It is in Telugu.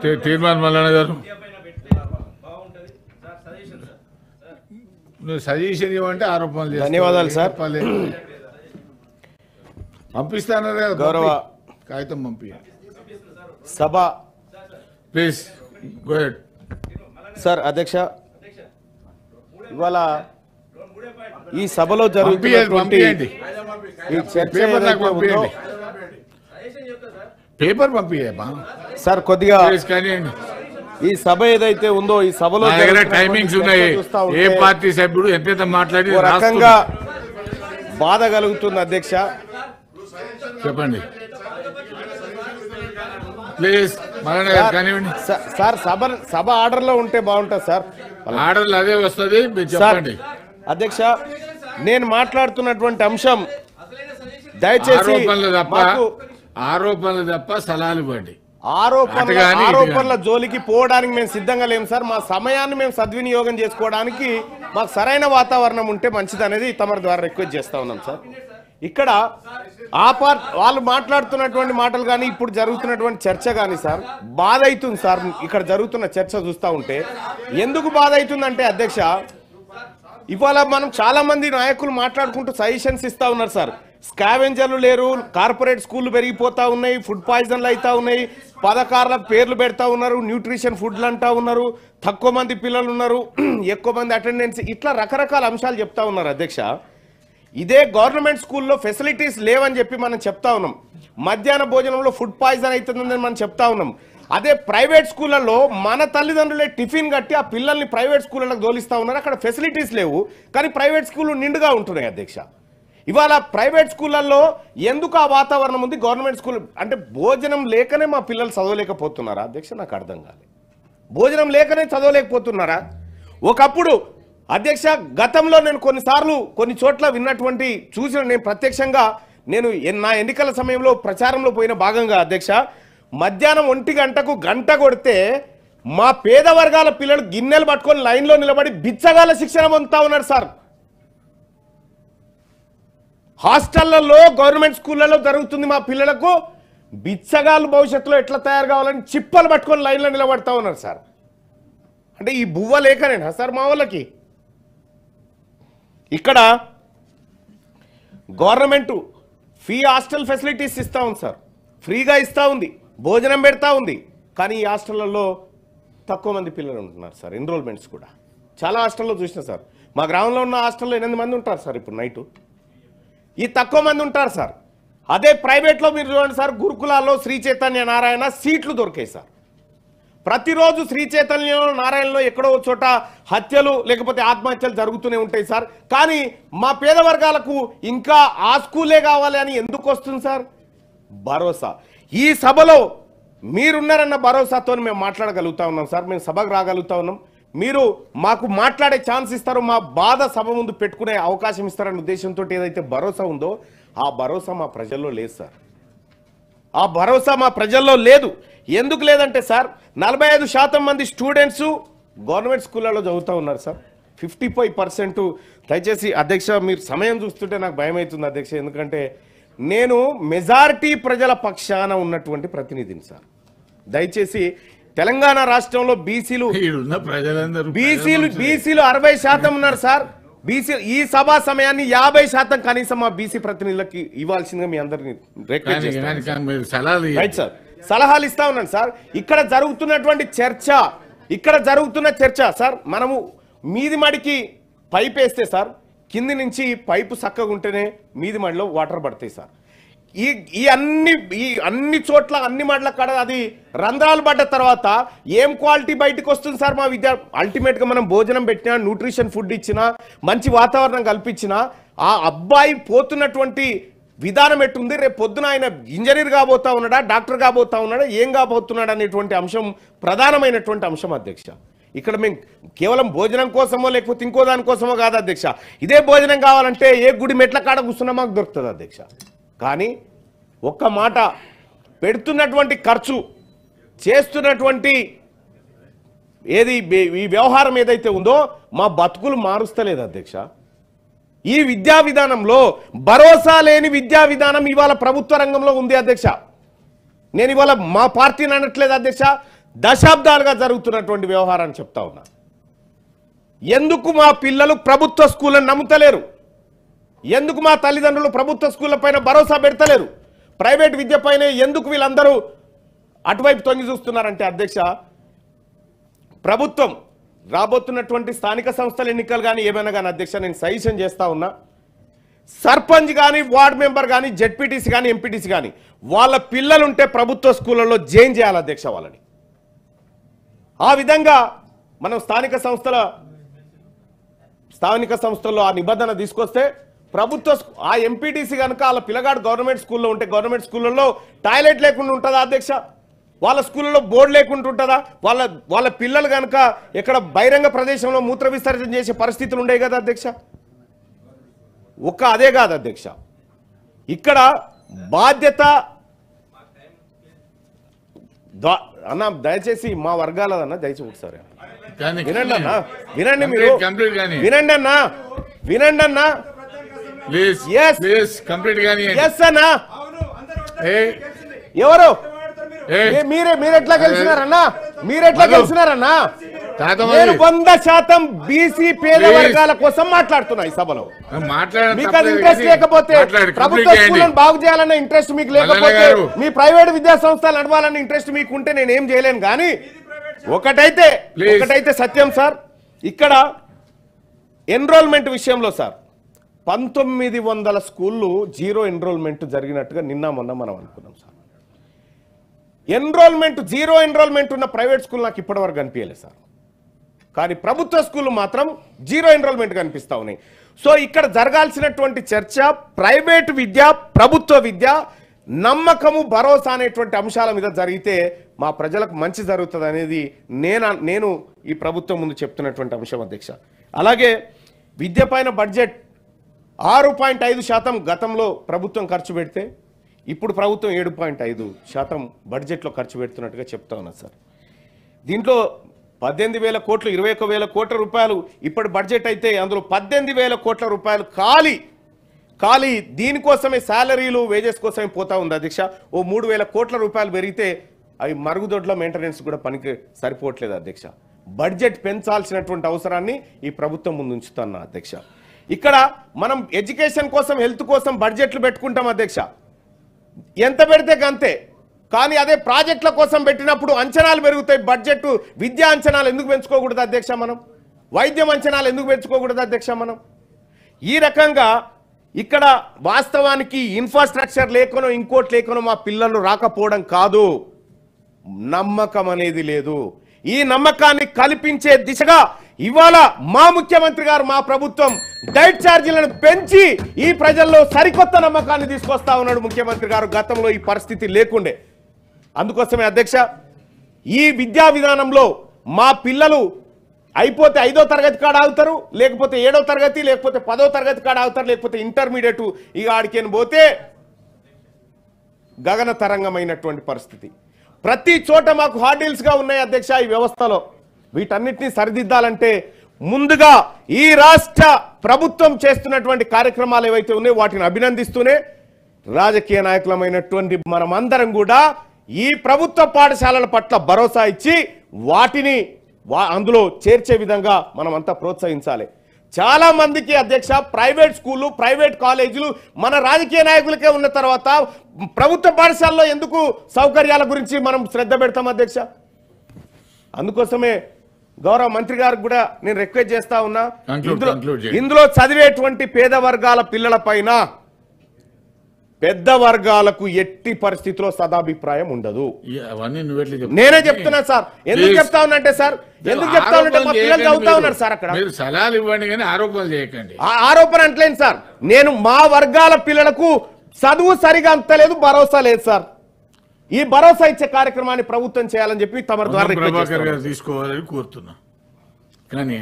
తీర్మాన్ మల్లన్న గారు నువ్వు సజెషన్ ఇవ్వంటే ఆరోపణలు ధన్యవాదాలు సార్. పంపిస్తానన్నారు కదా గౌరవ కాగితం పంపి సభ ప్లీజ్ గో హెడ్ సార్ అధ్యక్ష ఇవాళ ఈ సభలో జరుగుతున్నటువంటి ఈ చర్చ ఏదైతే ఉందో పేపర్ పంపియమ్మా సార్ కొద్దిగా కానివ్వండి. ఈ సభ ఏదైతే ఉందో ఈ సభలో టైమింగ్స్ ఉన్నాయి. ఏ పార్టీ సభ్యుడు ఎంత మాట్లాడి ఓ రకంగా బాధ కలుగుతుంది అధ్యక్ష. చెప్పండి ప్లీజ్ కానివ్వండి. సార్ సభ ఆర్డర్ లో ఉంటే బాగుంటుంది సార్. ఆర్డర్లు అదే వస్తుంది మీరు చెప్పండి. అధ్యక్ష నేను మాట్లాడుతున్నటువంటి అంశం దయచేసి ఆరోపణలు తప్ప సలహాలు ఇవ్వండి. ఆరోపణల జోలికి పోవడానికి మేము సిద్ధంగా లేము సార్. మా సమయాన్ని మేము సద్వినియోగం చేసుకోవడానికి మాకు సరైన వాతావరణం ఉంటే మంచిది అనేది తమరి ద్వారా రిక్వెస్ట్ చేస్తా ఉన్నాం సార్. ఇక్కడ వాళ్ళు మాట్లాడుతున్నటువంటి మాటలు కానీ ఇప్పుడు జరుగుతున్నటువంటి చర్చ కానీ సార్ బాధ అవుతుంది సార్. ఇక్కడ జరుగుతున్న చర్చ చూస్తూ ఉంటే ఎందుకు బాధ అవుతుందంటే అధ్యక్ష ఇవాళ మనం చాలా మంది నాయకులు మాట్లాడుకుంటూ సజెషన్స్ ఇస్తా ఉన్నారు సార్. స్కావెంజర్లు లేరు, కార్పొరేట్ స్కూళ్ళు పెరిగిపోతా ఉన్నాయి, ఫుడ్ పాయిజన్లు అవుతా ఉన్నాయి, పథకాల పేర్లు పెడతా ఉన్నారు, న్యూట్రిషన్ ఫుడ్లు అంటా ఉన్నారు, తక్కువ మంది పిల్లలు ఉన్నారు, ఎక్కువ మంది అటెండెన్స్, ఇట్లా రకరకాల అంశాలు చెప్తా ఉన్నారు అధ్యక్ష. ఇదే గవర్నమెంట్ స్కూల్లో ఫెసిలిటీస్ లేవని చెప్పి మనం చెప్తా ఉన్నాం. మధ్యాహ్న భోజనంలో ఫుడ్ పాయిజన్ అవుతుందని మనం చెప్తా ఉన్నాం. అదే ప్రైవేట్ స్కూళ్ళల్లో మన తల్లిదండ్రులే టిఫిన్ కట్టి ఆ పిల్లల్ని ప్రైవేట్ స్కూళ్ళకి దోలిస్తూ ఉన్నారు. అక్కడ ఫెసిలిటీస్ లేవు కానీ ప్రైవేట్ స్కూళ్ళు నిండుగా ఉంటున్నాయి అధ్యక్ష. ఇవాళ ప్రైవేట్ స్కూళ్ళల్లో ఎందుకు ఆ వాతావరణం ఉంది, గవర్నమెంట్ స్కూల్ అంటే భోజనం లేకనే మా పిల్లలు చదవలేకపోతున్నారా అధ్యక్ష? నాకు అర్థం కాలేదు. భోజనం లేకనే చదవలేకపోతున్నారా? ఒకప్పుడు అధ్యక్ష గతంలో నేను కొన్నిసార్లు కొన్ని చోట్ల విన్నటువంటి చూసిన నేను ప్రత్యక్షంగా నేను నా ఎన్నికల సమయంలో ప్రచారంలో పోయిన భాగంగా అధ్యక్ష మధ్యాహ్నం 1 గంటకు గంట కొడితే మా పేద వర్గాల పిల్లలు గిన్నెలు పట్టుకొని లైన్లో నిలబడి బిచ్చగాల శిక్షణ పొందుతా ఉన్నారు సార్. హాస్టళ్లలో గవర్నమెంట్ స్కూళ్ళలో జరుగుతుంది. మా పిల్లలకు బిచ్చగాళ్ళు భవిష్యత్తులో ఎట్లా తయారు కావాలని చిప్పలు పట్టుకొని లైన్లో నిలబడతా ఉన్నారు సార్. అంటే ఈ బువ్వ లేకనేనా సార్ మా వాళ్ళకి? ఇక్కడ గవర్నమెంట్ ఫ్రీ హాస్టల్ ఫెసిలిటీస్ ఇస్తూ ఉంది సార్, ఫ్రీగా ఇస్తూ ఉంది, భోజనం పెడతా ఉంది. కానీ ఈ హాస్టళ్లలో తక్కువ మంది పిల్లలు ఉంటున్నారు సార్. ఎన్రోల్మెంట్స్ కూడా చాలా హాస్టల్లో చూసిన సార్. మా గ్రామంలో ఉన్న హాస్టల్లో 8 మంది ఉంటారు సార్ ఇప్పుడు నైటు. ఈ తక్కువ మంది ఉంటారు సార్. అదే ప్రైవేట్లో మీరు చూడండి సార్, గురుకులాల్లో శ్రీ చైతన్య నారాయణ సీట్లు దొరికాయి సార్. ప్రతిరోజు శ్రీ చైతన్య నారాయణలో ఎక్కడో చోట హత్యలు లేకపోతే ఆత్మహత్యలు జరుగుతూనే ఉంటాయి సార్. కానీ మా పేద వర్గాలకు ఇంకా ఆ స్కూలే కావాలి అని ఎందుకు వస్తుంది సార్? భరోసా. ఈ సభలో మీరున్నారన్న భరోసాతో మేము మాట్లాడగలుగుతా ఉన్నాం సార్. మేము సభకు రాగలుగుతా ఉన్నాం. మీరు మాకు మాట్లాడే ఛాన్స్ ఇస్తారు, మా బాధ సభ ముందు పెట్టుకునే అవకాశం ఇస్తారన్న ఉద్దేశంతో ఏదైతే భరోసా ఉందో ఆ భరోసా మా ప్రజల్లో లేదు సార్. ఆ భరోసా మా ప్రజల్లో లేదు. ఎందుకు లేదంటే సార్ 45% మంది స్టూడెంట్స్ గవర్నమెంట్ స్కూళ్ళలో చదువుతూ ఉన్నారు సార్. 55%. దయచేసి అధ్యక్ష మీరు సమయం చూస్తుంటే నాకు భయం అవుతుంది అధ్యక్ష. ఎందుకంటే నేను మెజారిటీ ప్రజల పక్షాన ఉన్నటువంటి ప్రతినిధిని సార్. దయచేసి తెలంగాణ రాష్ట్రంలో బీసీలు 60% ఉన్నారు సార్. బీసీ ఈ సభా సమయాన్ని 50% కనీసం మా బీసీ ప్రతినిధులకి ఇవ్వాల్సిందిగా మీ అందరినీ రిక్వెస్ట్ చేస్తాను. సలహాలు ఇస్తా ఉన్నాను సార్. ఇక్కడ జరుగుతున్న చర్చ సార్, మనము మీది మడికి పైప్ వేస్తే సార్ కింది నుంచి పైపు చక్కగా ఉంటేనే మీది మడిలో వాటర్ పడతాయి సార్. ఈ అన్ని చోట్ల అన్ని మడ్ల కాడ అది రంధ్రాలు పడ్డ తర్వాత ఏం క్వాలిటీ బయటకు వస్తుంది సార్? మా అల్టిమేట్గా మనం భోజనం పెట్టినా, న్యూట్రిషన్ ఫుడ్ ఇచ్చినా, మంచి వాతావరణం కల్పించినా ఆ అబ్బాయి పోతున్నటువంటి విధానం ఎట్టుంది, రేపు పొద్దున ఆయన ఇంజనీర్ కాబోతా ఉన్నాడా, డాక్టర్ కాబోతా ఉన్నాడా, ఏం కాబోతున్నాడు అనేటువంటి అంశం ప్రధానమైనటువంటి అంశం అధ్యక్ష. ఇక్కడ మేము కేవలం భోజనం కోసమో లేకపోతే ఇంకో దానికోసమో కాదు అధ్యక్ష. ఇదే భోజనం కావాలంటే ఏ గుడి మెట్ల కాడ కూర్చున్నా మాకు దొరుకుతుంది అధ్యక్ష. కానీ ఒక్క మాట, పెడుతున్నటువంటి ఖర్చు, చేస్తున్నటువంటి ఈ వ్యవహారం ఏదైతే ఉందో మా బతుకులు మారుస్తలేదు అధ్యక్ష. ఈ విద్యా విధానంలో భరోసా లేని విద్యా విధానం ఇవాళ ప్రభుత్వ రంగంలో ఉంది అధ్యక్ష. నేను ఇవాళ మా పార్టీని అనట్లేదు అధ్యక్ష, దశాబ్దాలుగా జరుగుతున్నటువంటి వ్యవహారాన్ని చెప్తా ఉన్నా. ఎందుకు మా పిల్లలు ప్రభుత్వ స్కూళ్ళను నమ్ముతలేరు? ఎందుకు మా తల్లిదండ్రులు ప్రభుత్వ స్కూళ్ళ పైన భరోసా పెడతలేరు? ప్రైవేట్ విద్య పైన ఎందుకు వీళ్ళందరూ అటువైపు తొంగి చూస్తున్నారంటే అధ్యక్ష, ప్రభుత్వం రాబోతున్నటువంటి స్థానిక సంస్థల ఎన్నికలు కానీ ఏమైనా కానీ అధ్యక్ష, నేను సజెషన్ చేస్తా ఉన్నా, సర్పంచ్ కానీ వార్డు మెంబర్ కానీ జెడ్పీటీసీ కానీ ఎంపీటీసీ కానీ వాళ్ళ పిల్లలుంటే ప్రభుత్వ స్కూళ్ళలో జాయిన్ చేయాలి అధ్యక్ష వాళ్ళని. ఆ విధంగా మనం స్థానిక సంస్థల్లో ఆ నిబంధన తీసుకొస్తే ప్రభుత్వ ఆ ఎంపీటీసీ కనుక వాళ్ళ పిల్లగాడు గవర్నమెంట్ స్కూల్లో ఉంటే గవర్నమెంట్ స్కూళ్ళల్లో టాయిలెట్ లేకుండా ఉంటుందా అధ్యక్ష? వాళ్ళ స్కూళ్ళలో బోర్డు లేకుండా ఉంటుందా? వాళ్ళ పిల్లలు కనుక ఎక్కడ బహిరంగ ప్రదేశంలో మూత్ర విసర్జన చేసే పరిస్థితులు ఉండేవి కదా అధ్యక్ష? అదే కాదు అధ్యక్ష, ఇక్కడ బాధ్యత అన్న దయచేసి మా వర్గాలదన్న దయచేసి ఒకసారి వినండి అన్న, వినండి మీరు, వినండి అన్న, వినండి అన్న, అన్నా ఎవరు మీరెట్లా గెలిచినారన్నా? మీరెట్లా గెలిచినారన్నా? నేను 100% బీసీ పేద వర్గాల కోసం మాట్లాడుతున్నా ఈ సభలో. మీకు అది ఇంట్రెస్ట్ లేకపోతే, ప్రభుత్వ స్కూళ్ళను బాగు చేయాలన్న ఇంట్రెస్ట్ మీకు లేకపోతే, మీ ప్రైవేట్ విద్యా సంస్థలు నడవాలన్న ఇంట్రెస్ట్ మీకు ఉంటే నేనేం చేయలేను. కానీ ఒకటైతే సత్యం సార్, ఇక్కడ ఎన్రోల్మెంట్ విషయంలో సార్ 1900 స్కూళ్ళు జీరో ఎన్రోల్మెంట్ జరిగినట్టుగా నిన్న మొన్న మనం అనుకున్నాం సార్. జీరో ఎన్రోల్మెంట్ ఉన్న ప్రైవేట్ స్కూల్ నాకు ఇప్పటివరకు కనిపించలేదు సార్. కానీ ప్రభుత్వ స్కూళ్ళు మాత్రం జీరో ఎన్రోల్మెంట్ కనిపిస్తా ఉన్నాయి. సో ఇక్కడ జరగాల్సినటువంటి చర్చ ప్రైవేట్ విద్య, ప్రభుత్వ విద్య, నమ్మకము, భరోసా అనేటువంటి అంశాల మీద జరిగితే మా ప్రజలకు మంచి జరుగుతుంది అనేది నేను ఈ ప్రభుత్వం ముందు చెప్తున్నటువంటి అంశం అధ్యక్ష. అలాగే విద్య పైన బడ్జెట్ 6.5% గతంలో ప్రభుత్వం ఖర్చు పెడితే ఇప్పుడు ప్రభుత్వం 7.5% బడ్జెట్లో ఖర్చు పెడుతున్నట్టుగా చెప్తా ఉన్నారు సార్. దీంట్లో 18,000 కోట్లు, 21,000 కోట్ల రూపాయలు ఇప్పటి బడ్జెట్ అయితే అందులో 18,000 కోట్ల రూపాయలు ఖాళీ దీనికోసమే శాలరీలు, వేజెస్ కోసమే పోతా ఉంది అధ్యక్ష. 3,000 కోట్ల రూపాయలు పెరిగితే అవి మరుగుదొడ్ల మెయింటెనెన్స్ కూడా పనికి సరిపోవట్లేదు అధ్యక్ష. బడ్జెట్ పెంచాల్సినటువంటి అవసరాన్ని ఈ ప్రభుత్వం ముందు ఉంచుతున్నా అధ్యక్ష. ఇక్కడ మనం ఎడ్యుకేషన్ కోసం, హెల్త్ కోసం బడ్జెట్లు పెట్టుకుంటాం అధ్యక్ష, ఎంత పెడితే అంతే. కానీ అదే ప్రాజెక్టుల కోసం పెట్టినప్పుడు అంచనాలు పెరుగుతాయి. బడ్జెట్ విద్యా అంచనాలు ఎందుకు పెంచుకోకూడదు అధ్యక్ష? మనం వైద్యం అంచనాలు ఎందుకు పెంచుకోకూడదు అధ్యక్ష? మనం ఈ రకంగా ఇక్కడ వాస్తవానికి ఇన్ఫ్రాస్ట్రక్చర్ లేకనో ఇంకోటి లేకనో మా పిల్లలు రాకపోవడం కాదు, నమ్మకం అనేది లేదు. ఈ నమ్మకాన్ని కల్పించే దిశగా ఇవాళ మా ముఖ్యమంత్రి గారు, మా ప్రభుత్వం డైట్ ఛార్జీలను పెంచి ఈ ప్రజల్లో సరికొత్త నమ్మకాన్ని తీసుకొస్తా ఉన్నాడు ముఖ్యమంత్రి గారు. గతంలో ఈ పరిస్థితి లేకుండే. అందుకోసమే అధ్యక్ష ఈ విద్యా విధానంలో మా పిల్లలు అయిపోతే 5వ తరగతి కాడ ఆగుతారు, లేకపోతే 7వ తరగతి, లేకపోతే 10వ తరగతి కాడ ఆగుతారు, లేకపోతే ఇంటర్మీడియట్ ఇక ఆడికేని పోతే గగన తరంగమైనటువంటి పరిస్థితి. ప్రతి చోట మాకు హార్డిల్స్గా ఉన్నాయి అధ్యక్ష ఈ వ్యవస్థలో. వీటన్నిటిని సరిదిద్దాలంటే ముందుగా ఈ రాష్ట్ర ప్రభుత్వం చేస్తున్నటువంటి కార్యక్రమాలు ఏవైతే ఉన్నాయో వాటిని అభినందిస్తూనే రాజకీయ నాయకులమైనటువంటి మనమందరం కూడా ఈ ప్రభుత్వ పాఠశాలల పట్ల భరోసా ఇచ్చి వాటిని అందులో చేర్చే విధంగా మనమంతా ప్రోత్సహించాలి. చాలా మందికి అధ్యక్ష ప్రైవేట్ స్కూళ్ళు, ప్రైవేట్ కాలేజీలు మన రాజకీయ నాయకులకే ఉన్న తర్వాత ప్రభుత్వ పాఠశాలలో ఎందుకు సౌకర్యాల గురించి మనం శ్రద్ధ పెడతాం అధ్యక్ష? అందుకోసమే గౌరవ మంత్రి గారికి కూడా నేను రిక్వెస్ట్ చేస్తా ఉన్నా, ఇందులో చదివేటువంటి పేద వర్గాల పిల్లల పైన పెద్ద వర్గాలకు ఎట్టి పరిస్థితిలో సదాభిప్రాయం ఉండదు. నేనే చెప్తున్నా సార్. ఎందుకు చెప్తా ఉన్నంటే సార్, ఎందుకు చెప్తా ఉన్నంటే మా పిల్లలు చదువుతా ఉన్నారు సార్. అక్కడ సలహాలు ఇవ్వండి కానీ ఆరోపణలు చేయకండి. ఆరోపణ అంటలేను సార్. నేను మా వర్గాల పిల్లలకు చదువు సరిగా అంతలేదు, భరోసా లేదు సార్. ఈ భరోసా ఇచ్చే కార్యక్రమాన్ని ప్రభుత్వం చేయాలని చెప్పి తమ ద్వారా తీసుకోవాలని కోరుతున్నా. కానీ